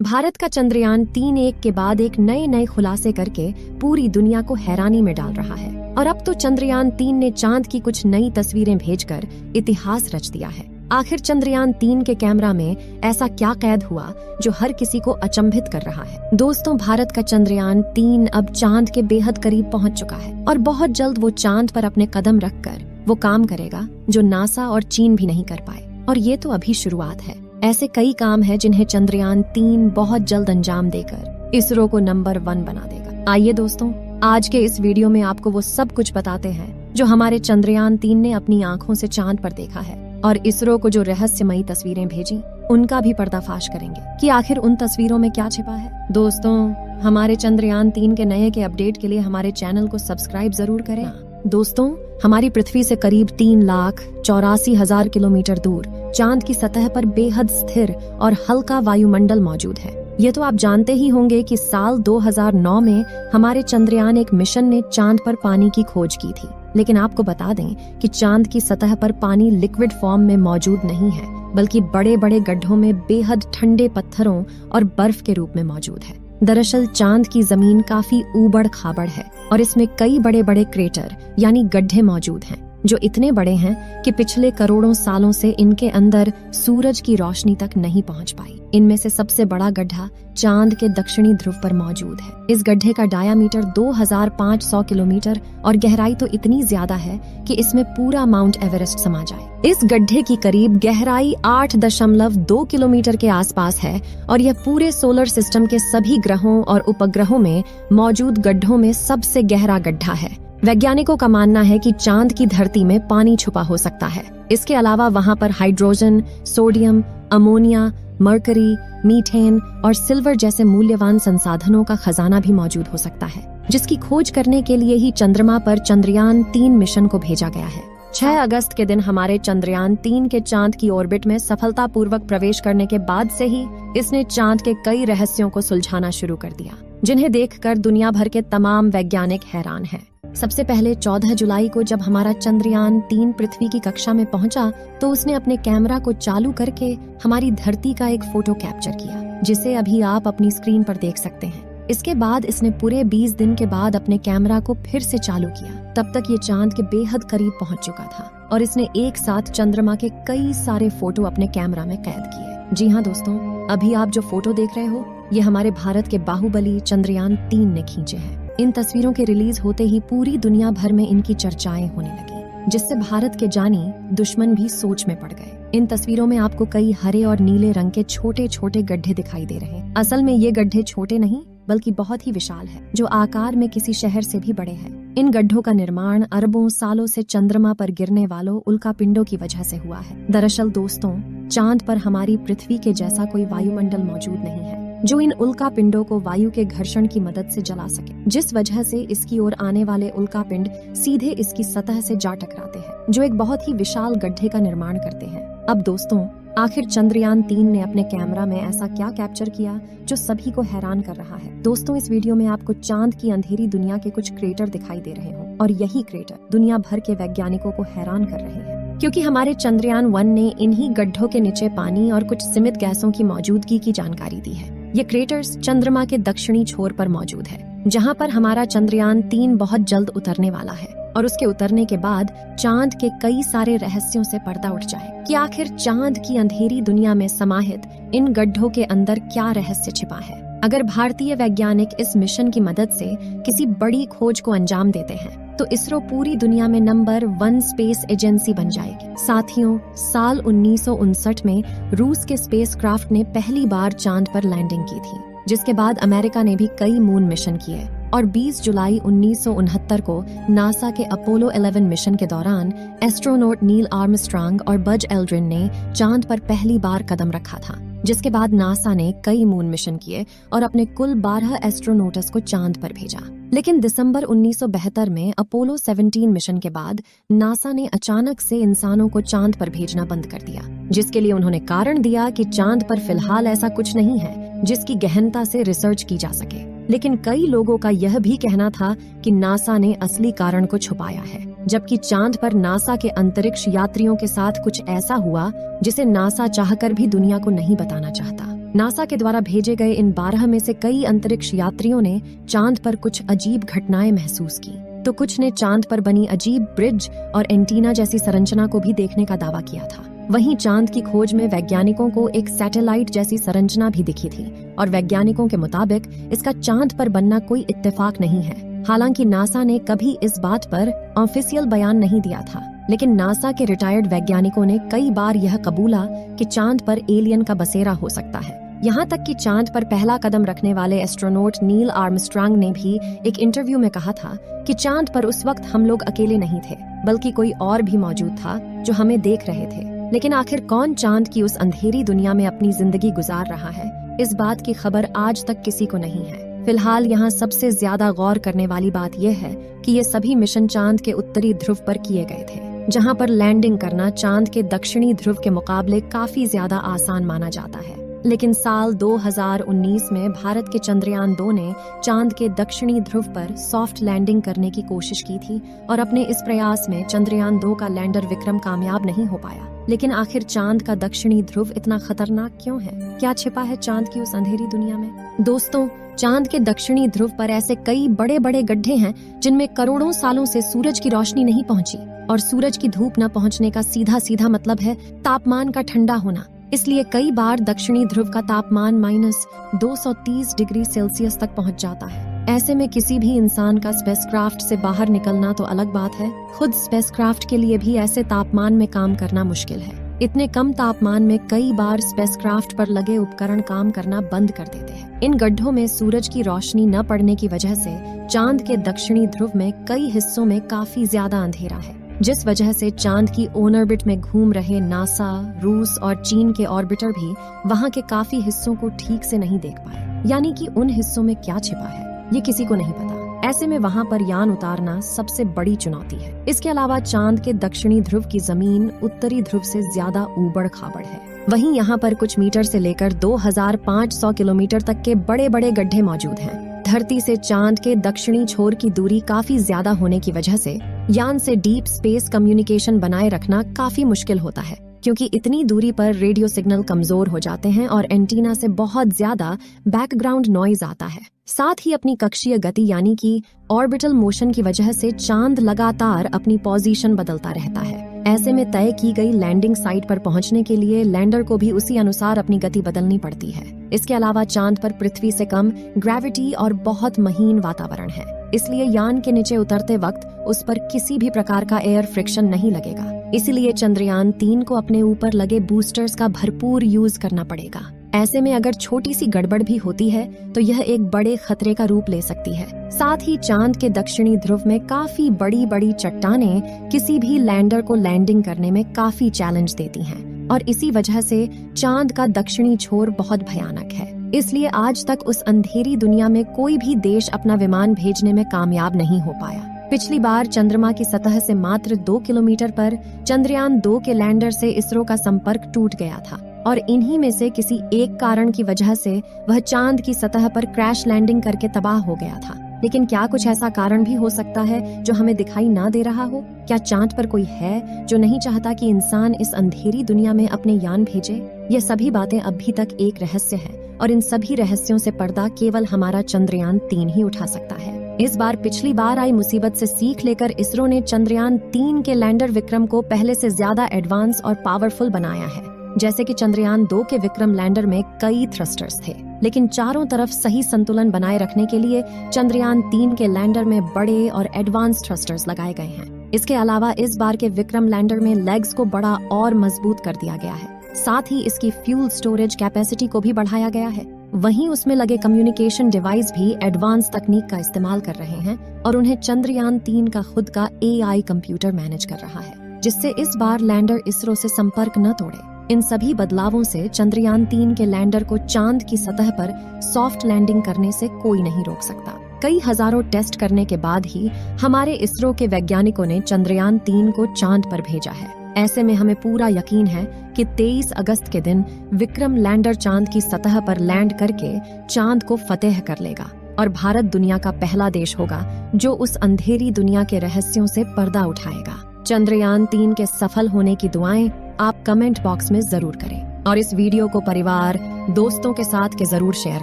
भारत का चंद्रयान-3 एक के बाद एक नए खुलासे करके पूरी दुनिया को हैरानी में डाल रहा है। और अब तो चंद्रयान-3 ने चांद की कुछ नई तस्वीरें भेजकर इतिहास रच दिया है। आखिर चंद्रयान-3 के कैमरा में ऐसा क्या कैद हुआ जो हर किसी को अचंभित कर रहा है। दोस्तों, भारत का चंद्रयान-3 अब चांद के बेहद करीब पहुंच चुका है और बहुत जल्द वो चांद पर अपने कदम रखकर वो काम करेगा जो नासा और चीन भी नहीं कर पाए। और ये तो अभी शुरुआत है। ऐसे कई काम है जिन्हें चंद्रयान-3 बहुत जल्द अंजाम देकर इसरो को नंबर 1 बना देगा। आइए दोस्तों, आज के इस वीडियो में आपको वो सब कुछ बताते हैं जो हमारे चंद्रयान-3 ने अपनी आंखों से चांद पर देखा है, और इसरो को जो रहस्यमयी तस्वीरें भेजी उनका भी पर्दाफाश करेंगे कि आखिर उन तस्वीरों में क्या छिपा है। दोस्तों, हमारे चंद्रयान-3 के नए के अपडेट के लिए हमारे चैनल को सब्सक्राइब जरूर करें। दोस्तों, हमारी पृथ्वी से करीब 3,84,000 किलोमीटर दूर चांद की सतह पर बेहद स्थिर और हल्का वायुमंडल मौजूद है। ये तो आप जानते ही होंगे कि साल 2009 में हमारे चंद्रयान एक मिशन ने चांद पर पानी की खोज की थी। लेकिन आपको बता दें कि चांद की सतह पर पानी लिक्विड फॉर्म में मौजूद नहीं है, बल्कि बड़े बड़े गड्ढों में बेहद ठंडे पत्थरों और बर्फ के रूप में मौजूद है। दरअसल चांद की जमीन काफी ऊबड़ खाबड़ है और इसमें कई बड़े बड़े क्रेटर यानी गड्ढे मौजूद हैं, जो इतने बड़े हैं कि पिछले करोड़ों सालों से इनके अंदर सूरज की रोशनी तक नहीं पहुंच पाई। इनमें से सबसे बड़ा गड्ढा चांद के दक्षिणी ध्रुव पर मौजूद है। इस गड्ढे का डायामीटर 2500 किलोमीटर और गहराई तो इतनी ज्यादा है कि इसमें पूरा माउंट एवरेस्ट समा जाए। इस गड्ढे की करीब गहराई 8.2 किलोमीटर के आसपास है और यह पूरे सोलर सिस्टम के सभी ग्रहों और उपग्रहों में मौजूद गड्ढों में सबसे गहरा गड्ढा है। वैज्ञानिकों का मानना है कि चांद की धरती में पानी छुपा हो सकता है। इसके अलावा वहां पर hydrogen, sodium, ammonia, mercury, methane और सिल्वर जैसे मूल्यवान संसाधनों का खजाना भी मौजूद हो सकता है, जिसकी खोज करने के लिए ही चंद्रमा पर चंद्रयान-3 मिशन को भेजा गया है। 6 अगस्त के दिन हमारे चंद्रयान-3 के चांद की ऑर्बिट में सफलतापूर्वक प्रवेश करने के बाद से ही इसने चांद के कई रहस्यों को सुलझाना शुरू कर दिया, जिन्हें देखकर दुनिया भर के तमाम वैज्ञानिक हैरान हैं। सबसे पहले 14 जुलाई को जब हमारा चंद्रयान-3 पृथ्वी की कक्षा में पहुंचा तो उसने अपने कैमरा को चालू करके हमारी धरती का एक फोटो कैप्चर किया, जिसे अभी आप अपनी स्क्रीन पर देख सकते हैं। इसके बाद इसने पूरे 20 दिन के बाद अपने कैमरा को फिर से चालू किया। तब तक ये चांद के बेहद करीब पहुंच चुका था और इसने एक साथ चंद्रमा के कई सारे फोटो अपने कैमरा में कैद किए। जी हाँ दोस्तों, अभी आप जो फोटो देख रहे हो ये हमारे भारत के बाहुबली चंद्रयान-3 ने खींचे हैं। इन तस्वीरों के रिलीज होते ही पूरी दुनिया भर में इनकी चर्चाएं होने लगी, जिससे भारत के जानी दुश्मन भी सोच में पड़ गए। इन तस्वीरों में आपको कई हरे और नीले रंग के छोटे छोटे गड्ढे दिखाई दे रहे हैं। असल में ये गड्ढे छोटे नहीं बल्कि बहुत ही विशाल है, जो आकार में किसी शहर से भी बड़े हैं। इन गड्ढों का निर्माण अरबों सालों से चंद्रमा पर गिरने वालों उल्कापिंडों की वजह से हुआ है। दरअसल दोस्तों, चांद पर हमारी पृथ्वी के जैसा कोई वायुमंडल मौजूद नहीं है जो इन उल्कापिंडों को वायु के घर्षण की मदद से जला सके, जिस वजह से इसकी ओर आने वाले उल्कापिंड सीधे इसकी सतह से जा टकराते हैं, जो एक बहुत ही विशाल गड्ढे का निर्माण करते हैं। अब दोस्तों, आखिर चंद्रयान-3 ने अपने कैमरा में ऐसा क्या कैप्चर किया जो सभी को हैरान कर रहा है। दोस्तों, इस वीडियो में आपको चांद की अंधेरी दुनिया के कुछ क्रेटर दिखाई दे रहे हों, और यही क्रेटर दुनिया भर के वैज्ञानिकों को हैरान कर रहे हैं, क्योंकि हमारे चंद्रयान-1 ने इन्हीं गड्ढों के नीचे पानी और कुछ सीमित गैसों की मौजूदगी की जानकारी दी है। ये क्रेटर्स चंद्रमा के दक्षिणी छोर पर मौजूद है, जहाँ पर हमारा चंद्रयान-3 बहुत जल्द उतरने वाला है, और उसके उतरने के बाद चांद के कई सारे रहस्यों से पर्दा उठ जाए कि आखिर चांद की अंधेरी दुनिया में समाहित इन गड्ढों के अंदर क्या रहस्य छिपा है। अगर भारतीय वैज्ञानिक इस मिशन की मदद से किसी बड़ी खोज को अंजाम देते हैं तो इसरो पूरी दुनिया में नंबर 1 स्पेस एजेंसी बन जाएगी। साथियों, साल 1959 में रूस के स्पेसक्राफ्ट ने पहली बार चांद पर लैंडिंग की थी, जिसके बाद अमेरिका ने भी कई मून मिशन किए, और 20 जुलाई 1969 को नासा के अपोलो 11 मिशन के दौरान एस्ट्रोनॉट नील आर्मस्ट्रांग और बज एल्ड्रिन ने चांद पर पहली बार कदम रखा था। जिसके बाद नासा ने कई मून मिशन किए और अपने कुल 12 एस्ट्रोनॉट्स को चांद पर भेजा। लेकिन दिसंबर 1972 में अपोलो 17 मिशन के बाद नासा ने अचानक से इंसानों को चांद पर भेजना बंद कर दिया, जिसके लिए उन्होंने कारण दिया कि चांद पर फिलहाल ऐसा कुछ नहीं है जिसकी गहनता से रिसर्च की जा सके। लेकिन कई लोगों का यह भी कहना था कि नासा ने असली कारण को छुपाया है, जबकि चांद पर नासा के अंतरिक्ष यात्रियों के साथ कुछ ऐसा हुआ जिसे नासा चाहकर भी दुनिया को नहीं बताना चाहता। नासा के द्वारा भेजे गए इन 12 में से कई अंतरिक्ष यात्रियों ने चांद पर कुछ अजीब घटनाएं महसूस की, तो कुछ ने चांद पर बनी अजीब ब्रिज और एंटीना जैसी संरचना को भी देखने का दावा किया था। वहीं चांद की खोज में वैज्ञानिकों को एक सैटेलाइट जैसी संरचना भी दिखी थी और वैज्ञानिकों के मुताबिक इसका चांद पर बनना कोई इत्तेफाक नहीं है। हालांकि नासा ने कभी इस बात पर ऑफिशियल बयान नहीं दिया था, लेकिन नासा के रिटायर्ड वैज्ञानिकों ने कई बार यह कबूला कि चांद पर एलियन का बसेरा हो सकता है। यहाँ तक कि चांद पर पहला कदम रखने वाले एस्ट्रोनॉट नील आर्मस्ट्रांग ने भी एक इंटरव्यू में कहा था कि चांद पर उस वक्त हम लोग अकेले नहीं थे, बल्कि कोई और भी मौजूद था जो हमें देख रहे थे। लेकिन आखिर कौन चांद की उस अंधेरी दुनिया में अपनी जिंदगी गुजार रहा है, इस बात की खबर आज तक किसी को नहीं है। फिलहाल यहाँ सबसे ज्यादा गौर करने वाली बात यह है कि ये सभी मिशन चांद के उत्तरी ध्रुव पर किए गए थे, जहाँ पर लैंडिंग करना चांद के दक्षिणी ध्रुव के मुकाबले काफी ज्यादा आसान माना जाता है। लेकिन साल 2019 में भारत के चंद्रयान 2 ने चांद के दक्षिणी ध्रुव पर सॉफ्ट लैंडिंग करने की कोशिश की थी और अपने इस प्रयास में चंद्रयान 2 का लैंडर विक्रम कामयाब नहीं हो पाया। लेकिन आखिर चांद का दक्षिणी ध्रुव इतना खतरनाक क्यों है? क्या छिपा है चांद की उस अंधेरी दुनिया में? दोस्तों, चांद के दक्षिणी ध्रुव पर ऐसे कई बड़े बड़े गड्ढे हैं जिनमें करोड़ों सालों से सूरज की रोशनी नहीं पहुंची, और सूरज की धूप न पहुंचने का सीधा सीधा मतलब है तापमान का ठंडा होना। इसलिए कई बार दक्षिणी ध्रुव का तापमान -230 डिग्री सेल्सियस तक पहुंच जाता है। ऐसे में किसी भी इंसान का स्पेसक्राफ्ट से बाहर निकलना तो अलग बात है, खुद स्पेसक्राफ्ट के लिए भी ऐसे तापमान में काम करना मुश्किल है। इतने कम तापमान में कई बार स्पेसक्राफ्ट पर लगे उपकरण काम करना बंद कर देते हैं। इन गड्ढों में सूरज की रोशनी न पड़ने की वजह से चांद के दक्षिणी ध्रुव में कई हिस्सों में काफी ज्यादा अंधेरा है, जिस वजह से चांद की ऑन ऑर्बिट में घूम रहे नासा, रूस और चीन के ऑर्बिटर भी वहां के काफी हिस्सों को ठीक से नहीं देख पाए। यानी कि उन हिस्सों में क्या छिपा है ये किसी को नहीं पता। ऐसे में वहां पर यान उतारना सबसे बड़ी चुनौती है। इसके अलावा चांद के दक्षिणी ध्रुव की जमीन उत्तरी ध्रुव से ज्यादा ऊबड़ खाबड़ है। वहीं यहाँ पर कुछ मीटर से लेकर 2500 किलोमीटर तक के बड़े बड़े गड्ढे मौजूद हैं। धरती से चांद के दक्षिणी छोर की दूरी काफी ज्यादा होने की वजह से यान से डीप स्पेस कम्युनिकेशन बनाए रखना काफी मुश्किल होता है, क्योंकि इतनी दूरी पर रेडियो सिग्नल कमजोर हो जाते हैं और एंटीना से बहुत ज्यादा बैकग्राउंड नॉइज आता है। साथ ही अपनी कक्षीय गति यानी कि ऑर्बिटल मोशन की वजह से चांद लगातार अपनी पोजीशन बदलता रहता है। ऐसे में तय की गई लैंडिंग साइट पर पहुंचने के लिए लैंडर को भी उसी अनुसार अपनी गति बदलनी पड़ती है। इसके अलावा चांद पर पृथ्वी से कम ग्रेविटी और बहुत महीन वातावरण है, इसलिए यान के नीचे उतरते वक्त उस पर किसी भी प्रकार का एयर फ्रिक्शन नहीं लगेगा। इसीलिए चंद्रयान 3 को अपने ऊपर लगे बूस्टर्स का भरपूर यूज करना पड़ेगा। ऐसे में अगर छोटी सी गड़बड़ भी होती है तो यह एक बड़े खतरे का रूप ले सकती है। साथ ही चांद के दक्षिणी ध्रुव में काफी बड़ी बड़ी चट्टानें किसी भी लैंडर को लैंडिंग करने में काफी चैलेंज देती हैं, और इसी वजह से चांद का दक्षिणी छोर बहुत भयानक है। इसलिए आज तक उस अंधेरी दुनिया में कोई भी देश अपना विमान भेजने में कामयाब नहीं हो पाया। पिछली बार चंद्रमा की सतह से मात्र 2 किलोमीटर पर चंद्रयान 2 के लैंडर से इसरो का संपर्क टूट गया था, और इन्हीं में से किसी एक कारण की वजह से वह चांद की सतह पर क्रैश लैंडिंग करके तबाह हो गया था। लेकिन क्या कुछ ऐसा कारण भी हो सकता है जो हमें दिखाई ना दे रहा हो? क्या चांद पर कोई है जो नहीं चाहता कि इंसान इस अंधेरी दुनिया में अपने यान भेजे? ये सभी बातें अभी तक एक रहस्य है, और इन सभी रहस्यों से पर्दा केवल हमारा चंद्रयान 3 ही उठा सकता है। इस बार पिछली बार आई मुसीबत से सीख लेकर इसरो ने चंद्रयान 3 के लैंडर विक्रम को पहले से ज्यादा एडवांस और पावरफुल बनाया है। जैसे कि चंद्रयान 2 के विक्रम लैंडर में कई थ्रस्टर्स थे, लेकिन चारों तरफ सही संतुलन बनाए रखने के लिए चंद्रयान 3 के लैंडर में बड़े और एडवांस थ्रस्टर्स लगाए गए हैं। इसके अलावा इस बार के विक्रम लैंडर में लेग्स को बड़ा और मजबूत कर दिया गया है। साथ ही इसकी फ्यूल स्टोरेज कैपेसिटी को भी बढ़ाया गया है। वहीं उसमें लगे कम्युनिकेशन डिवाइस भी एडवांस तकनीक का इस्तेमाल कर रहे हैं, और उन्हें चंद्रयान 3 का खुद का AI कंप्यूटर मैनेज कर रहा है, जिससे इस बार लैंडर इसरो से संपर्क न तोड़े। इन सभी बदलावों से चंद्रयान 3 के लैंडर को चांद की सतह पर सॉफ्ट लैंडिंग करने से कोई नहीं रोक सकता। कई हजारों टेस्ट करने के बाद ही हमारे इसरो के वैज्ञानिकों ने चंद्रयान 3 को चांद पर भेजा है। ऐसे में हमें पूरा यकीन है कि 23 अगस्त के दिन विक्रम लैंडर चांद की सतह पर लैंड करके चांद को फतेह कर लेगा, और भारत दुनिया का पहला देश होगा जो उस अंधेरी दुनिया के रहस्यों से पर्दा उठाएगा। चंद्रयान 3 के सफल होने की दुआएं आप कमेंट बॉक्स में जरूर करें। और इस वीडियो को परिवार, दोस्तों के साथ के जरूर शेयर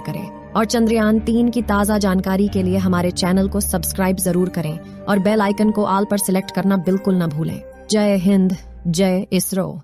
करें। और चंद्रयान 3 की ताज़ा जानकारी के लिए हमारे चैनल को सब्सक्राइब जरूर करें और बेल आइकन को ऑल पर सिलेक्ट करना बिल्कुल ना भूलें। जय हिंद, जय इसरो।